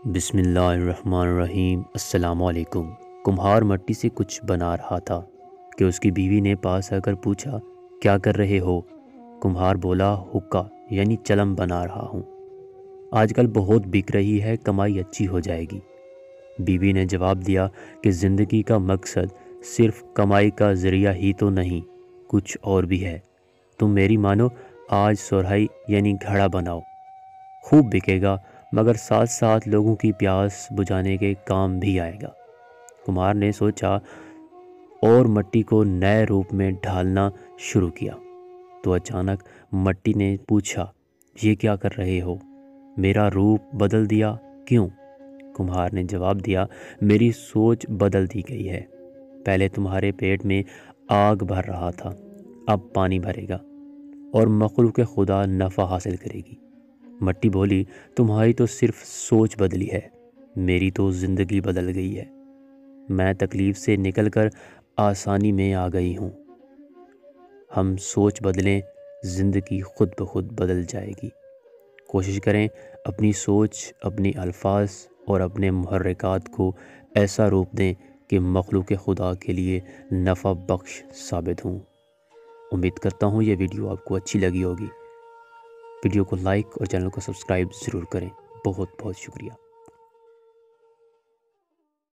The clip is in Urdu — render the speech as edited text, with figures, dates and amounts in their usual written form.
بسم اللہ الرحمن الرحیم۔ السلام علیکم۔ کمہار مٹی سے کچھ بنا رہا تھا کہ اس کی بیوی نے پاس آ کر پوچھا، کیا کر رہے ہو؟ کمہار بولا، حقہ یعنی چلم بنا رہا ہوں، آج کل بہت بک رہی ہے، کمائی اچھی ہو جائے گی۔ بیوی نے جواب دیا کہ زندگی کا مقصد صرف کمائی کا ذریعہ ہی تو نہیں، کچھ اور بھی ہے۔ تم میری مانو، آج سرہائی یعنی گھڑا بناؤ، خوب بکے گا، مگر ساتھ ساتھ لوگوں کی پیاس بجھانے کے کام بھی آئے گا۔ کمہار نے سوچا اور مٹی کو نئے روپ میں ڈھالنا شروع کیا تو اچانک مٹی نے پوچھا، یہ کیا کر رہے ہو؟ میرا روپ بدل دیا؟ کیوں؟ کمہار نے جواب دیا، میری سوچ بدل دی گئی ہے۔ پہلے تمہارے پیٹ میں آگ بھر رہا تھا، اب پانی بھرے گا اور مخلوق خدا نفع حاصل کرے گی۔ مٹی بولی، تمہاری تو صرف سوچ بدلی ہے، میری تو زندگی بدل گئی ہے۔ میں تکلیف سے نکل کر آسانی میں آ گئی ہوں۔ ہم سوچ بدلیں، زندگی خود بخود بدل جائے گی۔ کوشش کریں اپنی سوچ، اپنی الفاظ اور اپنے محرکات کو ایسا روپ دیں کہ مخلوق خدا کے لیے نفع بخش ثابت ہوں۔ امید کرتا ہوں یہ ویڈیو آپ کو اچھی لگی ہوگی۔ ویڈیو کو لائک اور چینل کو سبسکرائب ضرور کریں۔ بہت بہت شکریہ۔